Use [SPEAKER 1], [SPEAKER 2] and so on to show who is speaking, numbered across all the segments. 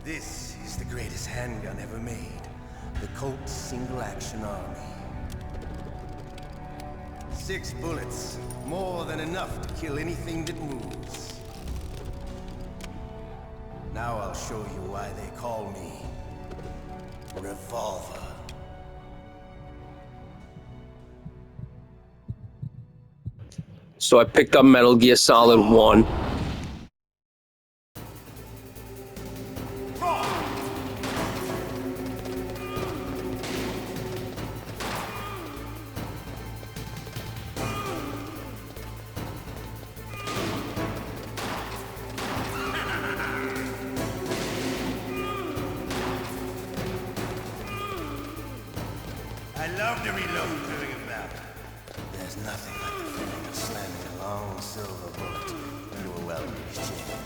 [SPEAKER 1] This is the greatest handgun ever made. The Colt Single Action Army. 6 bullets, more than enough to kill anything that moves. Now I'll show you why they call me Revolver.
[SPEAKER 2] So I picked up Metal Gear Solid 1.
[SPEAKER 1] I love to reload during a battle. There's nothing like the feeling of slamming a long silver bullet into a well-used chamber.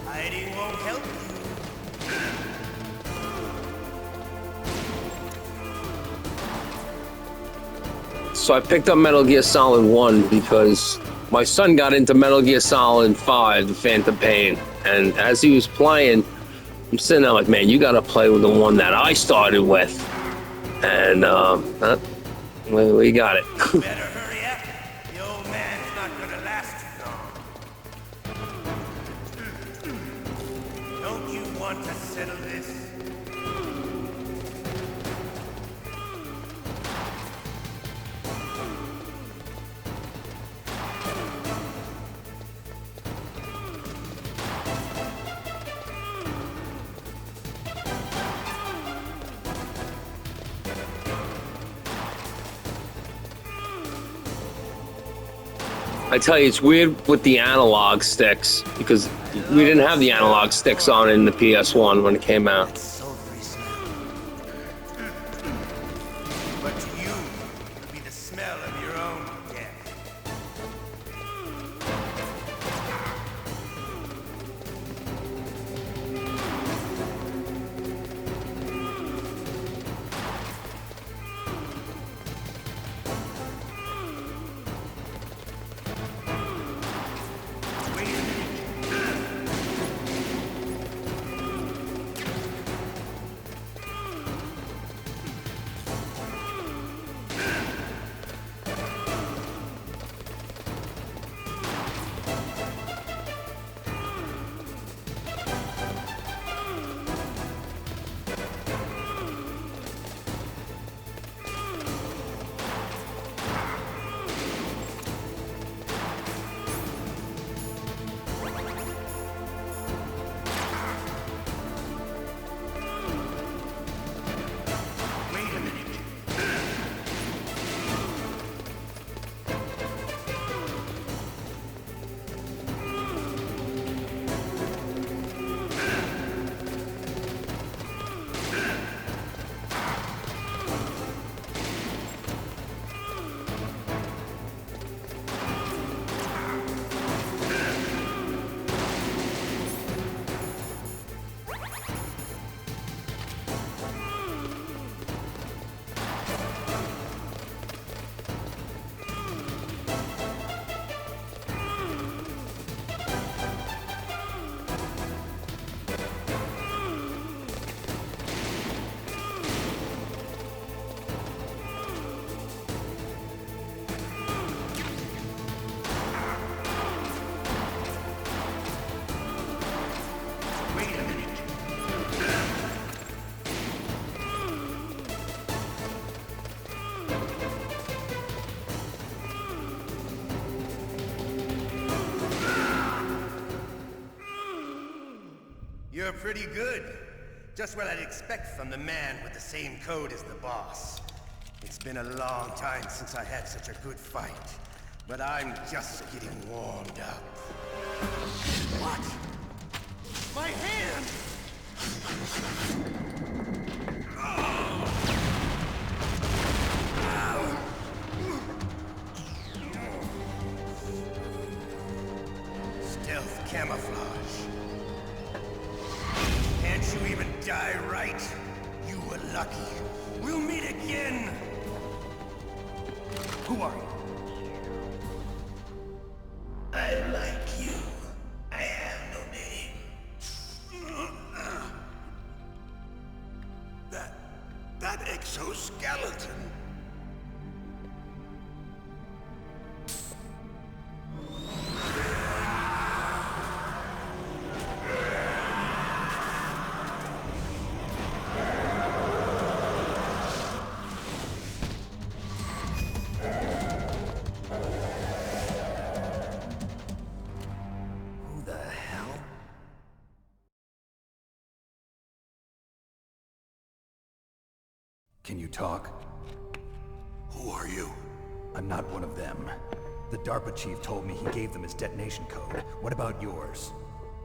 [SPEAKER 1] Hiding won't help you.
[SPEAKER 2] So I picked up Metal Gear Solid 1 because my son got into Metal Gear Solid 5, The Phantom Pain. And as he was playing, I'm sitting there like, man, you gotta play with the one that I started with. And we got it.
[SPEAKER 1] Better hurry up. The old man's not gonna last too long. Don't you want to settle this?
[SPEAKER 2] I tell you, it's weird with the analog sticks because we didn't have the analog sticks on in the PS1 when it came out.
[SPEAKER 1] That sulfury smell. But to you, it'll be the smell of your own death. Wait a minute. Wait a minute. Wait a minute. You're pretty good. Just what I'd expect from the man with the same code as the boss. It's been a long time since I had such a good fight, but I'm just getting warmed up. What? My hand! Stealth camouflage. Can't you even die right? You were lucky. We'll meet again.
[SPEAKER 3] Who are you?
[SPEAKER 1] I'm like you. I have no name. That exoskeleton.
[SPEAKER 3] Who the hell? Can you talk?
[SPEAKER 1] Who are you?
[SPEAKER 3] I'm not one of them. The DARPA chief told me he gave them his detonation code. What about yours?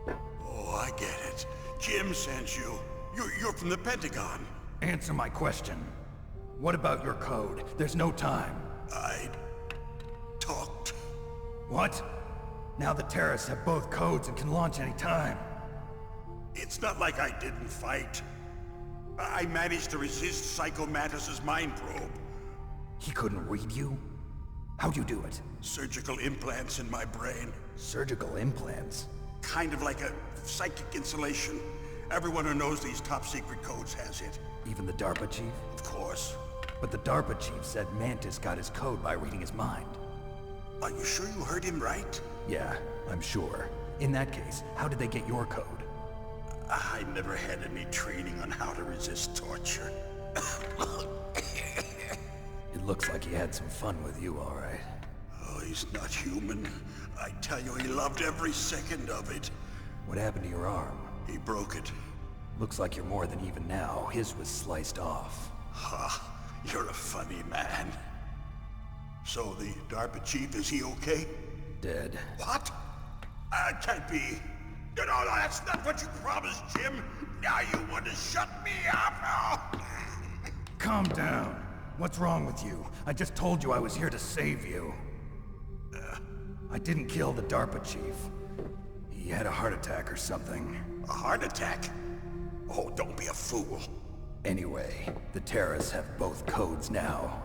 [SPEAKER 4] Oh, I get it. Jim sent you. You're from the Pentagon.
[SPEAKER 3] Answer my question. What about your code? There's no time.
[SPEAKER 4] I talked.
[SPEAKER 3] What? Now the terrorists have both codes and can launch any time.
[SPEAKER 4] It's not like I didn't fight. I managed to resist Psycho Mantis's mind probe.
[SPEAKER 3] He couldn't read you? How'd you do it?
[SPEAKER 4] Surgical implants in my brain.
[SPEAKER 3] Surgical implants?
[SPEAKER 4] Kind of like a psychic insulation. Everyone who knows these top secret codes has it.
[SPEAKER 3] Even the DARPA chief?
[SPEAKER 4] Of course.
[SPEAKER 3] But the DARPA chief said Mantis got his code by reading his mind.
[SPEAKER 4] Are you sure you heard him right?
[SPEAKER 3] Yeah, I'm sure. In that case, how did they get your code?
[SPEAKER 4] I never had any training on how to resist torture.
[SPEAKER 3] It looks like he had some fun with you, all right.
[SPEAKER 4] Oh, he's not human. I tell you, he loved every second of it.
[SPEAKER 3] What happened to your arm?
[SPEAKER 4] He broke it.
[SPEAKER 3] Looks like you're more than even now. His was sliced off.
[SPEAKER 4] Ha, you're a funny man. So the DARPA chief, is he okay?
[SPEAKER 3] Dead.
[SPEAKER 4] What? Can't be. No, that's not what you promised, Jim. Now you want to shut me up? Oh.
[SPEAKER 3] Calm down. What's wrong with you? I just told you I was here to save you. I didn't kill the DARPA chief. He had a heart attack or something.
[SPEAKER 4] A heart attack? Oh, don't be a fool.
[SPEAKER 3] Anyway, the terrorists have both codes now.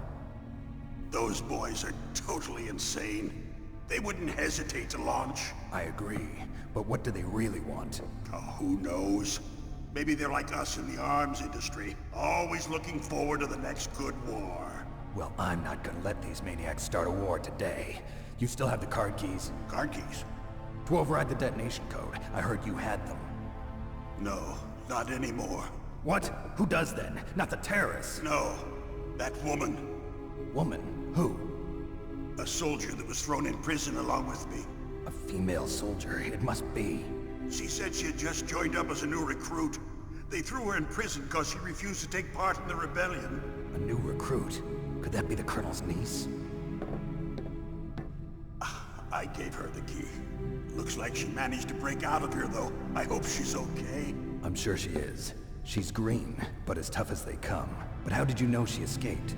[SPEAKER 4] Those boys are totally insane. They wouldn't hesitate to launch.
[SPEAKER 3] I agree, but what do they really want?
[SPEAKER 4] Oh, who knows? Maybe they're like us in the arms industry, always looking forward to the next good war.
[SPEAKER 3] Well, I'm not gonna let these maniacs start a war today. You still have the card keys?
[SPEAKER 4] Card keys?
[SPEAKER 3] To override the detonation code. I heard you had them.
[SPEAKER 4] No, not anymore.
[SPEAKER 3] What? Who does then? Not the terrorists.
[SPEAKER 4] No, that woman.
[SPEAKER 3] Woman? Who?
[SPEAKER 4] A soldier that was thrown in prison along with me.
[SPEAKER 3] A female soldier. It must be.
[SPEAKER 4] She said she had just joined up as a new recruit. They threw her in prison because she refused to take part in the rebellion.
[SPEAKER 3] A new recruit? Could that be the Colonel's niece?
[SPEAKER 4] I gave her the key. Looks like she managed to break out of here, though. I hope she's okay.
[SPEAKER 3] I'm sure she is. She's green, but as tough as they come. But how did you know she escaped?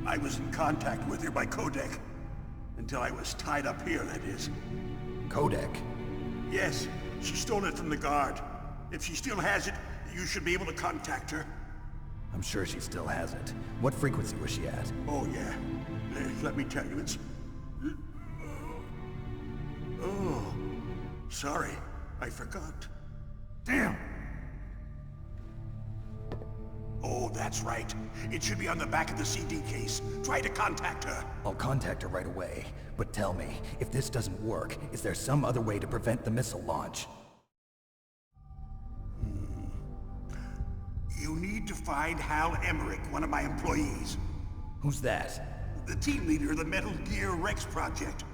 [SPEAKER 4] I was in contact with her by codec. Until I was tied up here, that is.
[SPEAKER 3] Codec?
[SPEAKER 4] Yes, she stole it from the guard. If she still has it, you should be able to contact her.
[SPEAKER 3] I'm sure she still has it. What frequency was she at?
[SPEAKER 4] Oh, yeah. Let me tell you, it's... Oh, sorry. I forgot.
[SPEAKER 3] Damn!
[SPEAKER 4] Oh, that's right. It should be on the back of the CD case. Try to contact her.
[SPEAKER 3] I'll contact her right away. But tell me, if this doesn't work, is there some other way to prevent the missile launch?
[SPEAKER 4] You need to find Hal Emmerich, one of my employees.
[SPEAKER 3] Who's that?
[SPEAKER 4] The team leader of the Metal Gear Rex project.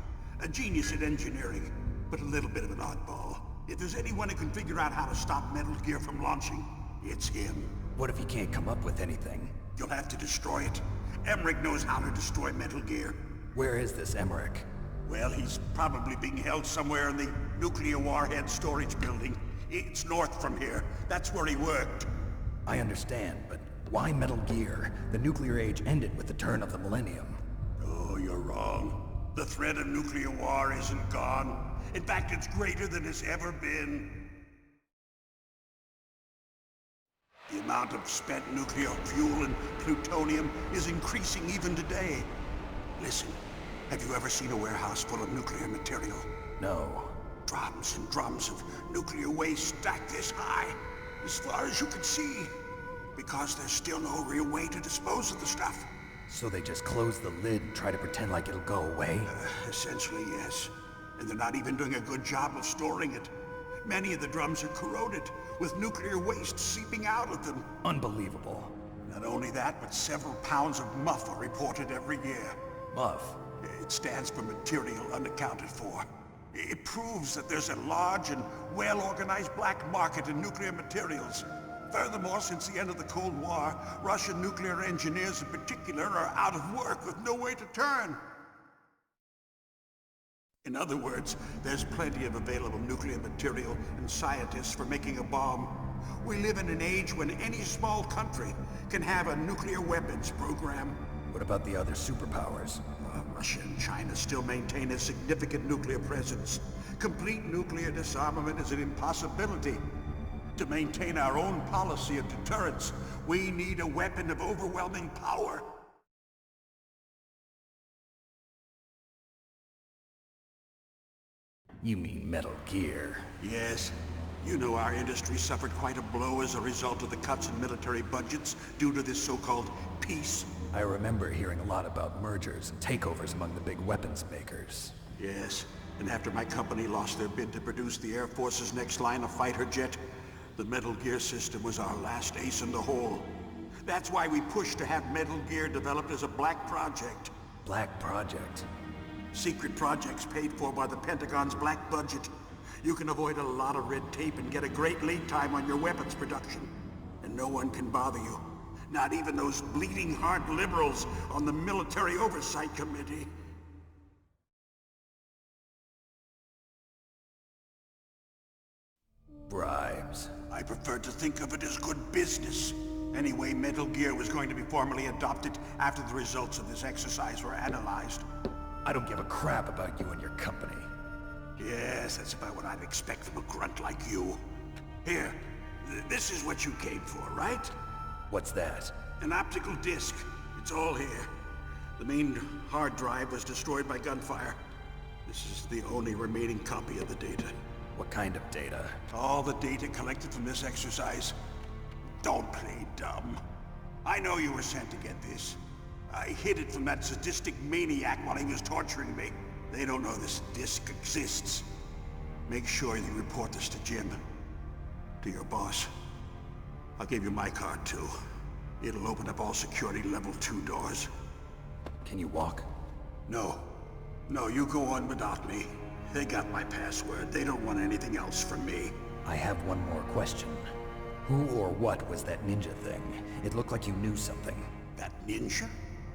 [SPEAKER 4] A genius at engineering, but a little bit of an oddball. If there's anyone who can figure out how to stop Metal Gear from launching, it's him.
[SPEAKER 3] What if he can't come up with anything?
[SPEAKER 4] You'll have to destroy it. Emmerich knows how to destroy Metal Gear.
[SPEAKER 3] Where is this Emmerich?
[SPEAKER 4] Well, he's probably being held somewhere in the nuclear warhead storage building. It's north from here. That's where he worked.
[SPEAKER 3] I understand, but why Metal Gear? The nuclear age ended with the turn of the millennium.
[SPEAKER 4] Oh, you're wrong. The threat of nuclear war isn't gone. In fact, it's greater than it's ever been. The amount of spent nuclear fuel and plutonium is increasing even today. Listen, have you ever seen a warehouse full of nuclear material?
[SPEAKER 3] No.
[SPEAKER 4] Drums and drums of nuclear waste stacked this high, as far as you can see, because there's still no real way to dispose of the stuff.
[SPEAKER 3] So they just close the lid and try to pretend like it'll go away?
[SPEAKER 4] Essentially, yes. And they're not even doing a good job of storing it. Many of the drums are corroded, with nuclear waste seeping out of them.
[SPEAKER 3] Unbelievable.
[SPEAKER 4] Not only that, but several pounds of MUF are reported every year.
[SPEAKER 3] MUF?
[SPEAKER 4] It stands for material unaccounted for. It proves that there's a large and well-organized black market in nuclear materials. Furthermore, since the end of the Cold War, Russian nuclear engineers in particular are out of work with no way to turn. In other words, there's plenty of available nuclear material and scientists for making a bomb. We live in an age when any small country can have a nuclear weapons program.
[SPEAKER 3] What about the other superpowers?
[SPEAKER 4] Russia and China still maintain a significant nuclear presence. Complete nuclear disarmament is an impossibility. To maintain our own policy of deterrence, we need a weapon of overwhelming power.
[SPEAKER 3] You mean Metal Gear?
[SPEAKER 4] Yes. You know our industry suffered quite a blow as a result of the cuts in military budgets due to this so-called peace.
[SPEAKER 3] I remember hearing a lot about mergers and takeovers among the big weapons makers.
[SPEAKER 4] Yes, and after my company lost their bid to produce the Air Force's next line of fighter jet, the Metal Gear system was our last ace in the hole. That's why we pushed to have Metal Gear developed as a black project.
[SPEAKER 3] Black Project?
[SPEAKER 4] Secret projects paid for by the Pentagon's black budget. You can avoid a lot of red tape and get a great lead time on your weapons production. And no one can bother you. Not even those bleeding heart liberals on the Military Oversight Committee.
[SPEAKER 3] Bribes.
[SPEAKER 4] I prefer to think of it as good business. Anyway, Metal Gear was going to be formally adopted after the results of this exercise were analyzed.
[SPEAKER 3] I don't give a crap about you and your company.
[SPEAKER 4] Yes, that's about what I'd expect from a grunt like you. Here, this is what you came for, right?
[SPEAKER 3] What's that?
[SPEAKER 4] An optical disc. It's all here. The main hard drive was destroyed by gunfire. This is the only remaining copy of the data.
[SPEAKER 3] What kind of data?
[SPEAKER 4] All the data collected from this exercise. Don't play dumb. I know you were sent to get this. I hid it from that sadistic maniac while he was torturing me. They don't know this disc exists. Make sure you report this to Jim. To your boss. I'll give you my card too. It'll open up all security level 2 doors.
[SPEAKER 3] Can you walk?
[SPEAKER 4] No. No, you go on without me. They got my password. They don't want anything else from me.
[SPEAKER 3] I have one more question. Who or what was that ninja thing? It looked like you knew something.
[SPEAKER 4] That ninja?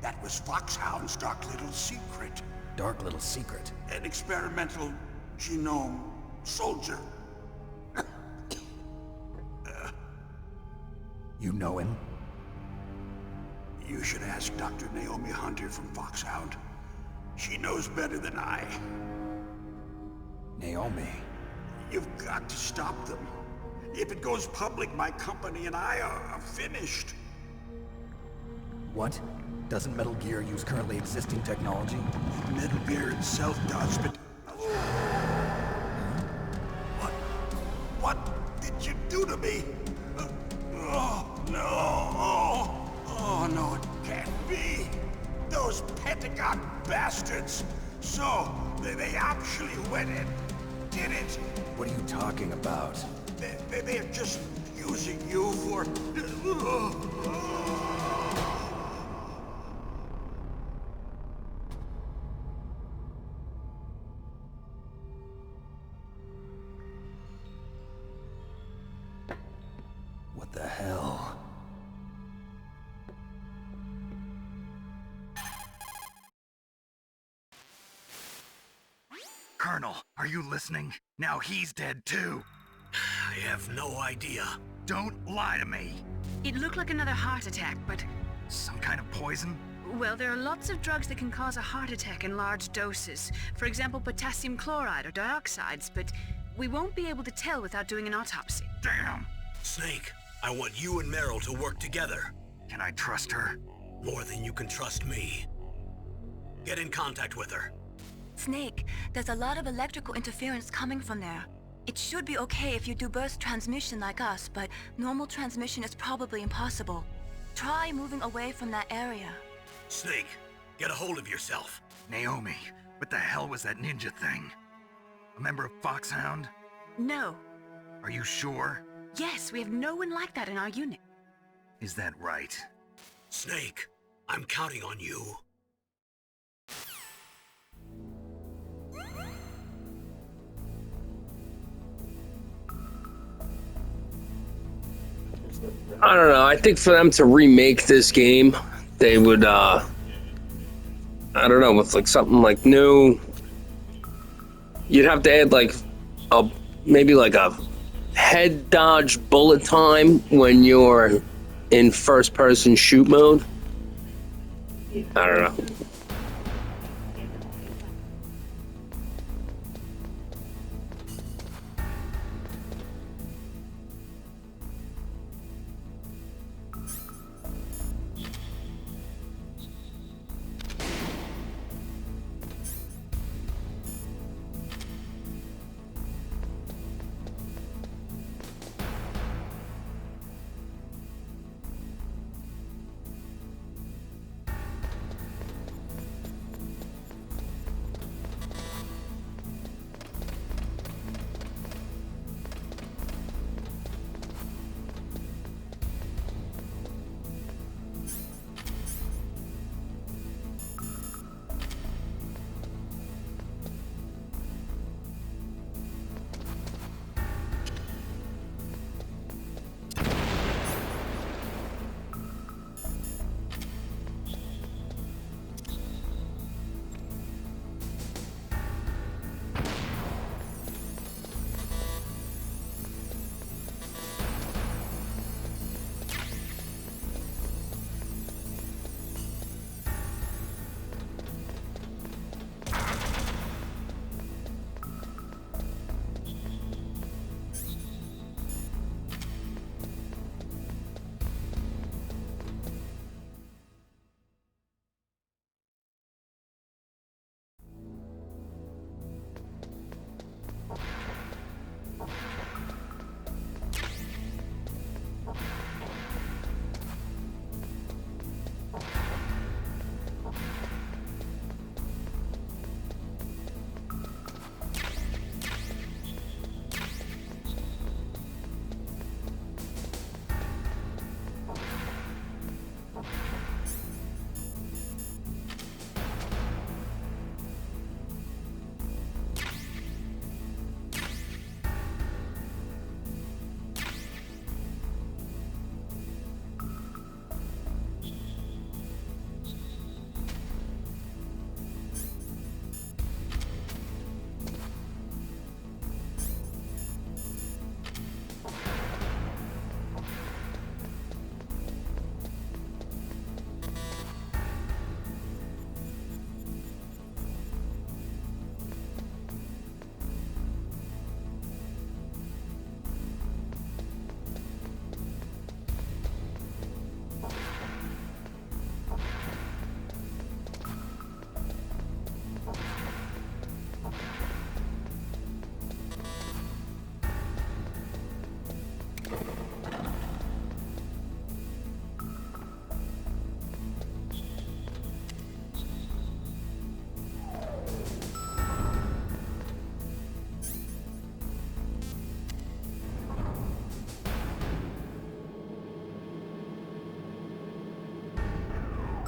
[SPEAKER 4] That was Foxhound's dark little secret.
[SPEAKER 3] Dark little secret?
[SPEAKER 4] An experimental genome soldier.
[SPEAKER 3] You know him?
[SPEAKER 4] You should ask Dr. Naomi Hunter from Foxhound. She knows better than I.
[SPEAKER 3] Naomi?
[SPEAKER 4] You've got to stop them. If it goes public, my company and I are finished.
[SPEAKER 3] What? Doesn't Metal Gear use currently existing technology?
[SPEAKER 4] Metal Gear itself does, but... What did you do to me? Oh, no. Oh, no, it can't be. Those Pentagon bastards. So, they actually went and did it.
[SPEAKER 3] What are you talking about?
[SPEAKER 4] They're just using you for...
[SPEAKER 3] What the hell?
[SPEAKER 5] Colonel, are you listening? Now he's dead too.
[SPEAKER 4] I have no idea.
[SPEAKER 5] Don't lie to me.
[SPEAKER 6] It looked like another heart attack, but...
[SPEAKER 5] Some kind of poison?
[SPEAKER 6] Well, there are lots of drugs that can cause a heart attack in large doses. For example, potassium chloride or dioxides, but we won't be able to tell without doing an autopsy.
[SPEAKER 5] Damn!
[SPEAKER 4] Snake,
[SPEAKER 7] I want you and Meryl to work together.
[SPEAKER 5] Can I trust her?
[SPEAKER 7] More than you can trust me. Get in contact with her.
[SPEAKER 8] Snake, there's a lot of electrical interference coming from there. It should be okay if you do burst transmission like us, but normal transmission is probably impossible. Try moving away from that area.
[SPEAKER 7] Snake, get a hold of yourself.
[SPEAKER 5] Naomi, what the hell was that ninja thing? A member of Foxhound?
[SPEAKER 6] No.
[SPEAKER 5] Are you sure?
[SPEAKER 6] Yes, we have no one like that in our unit.
[SPEAKER 5] Is that right?
[SPEAKER 7] Snake, I'm counting on you.
[SPEAKER 2] I don't know. I think for them to remake this game, they would, I don't know, with like something like new. You'd have to add like maybe like a head dodge bullet time when you're in first person shoot mode. I don't know.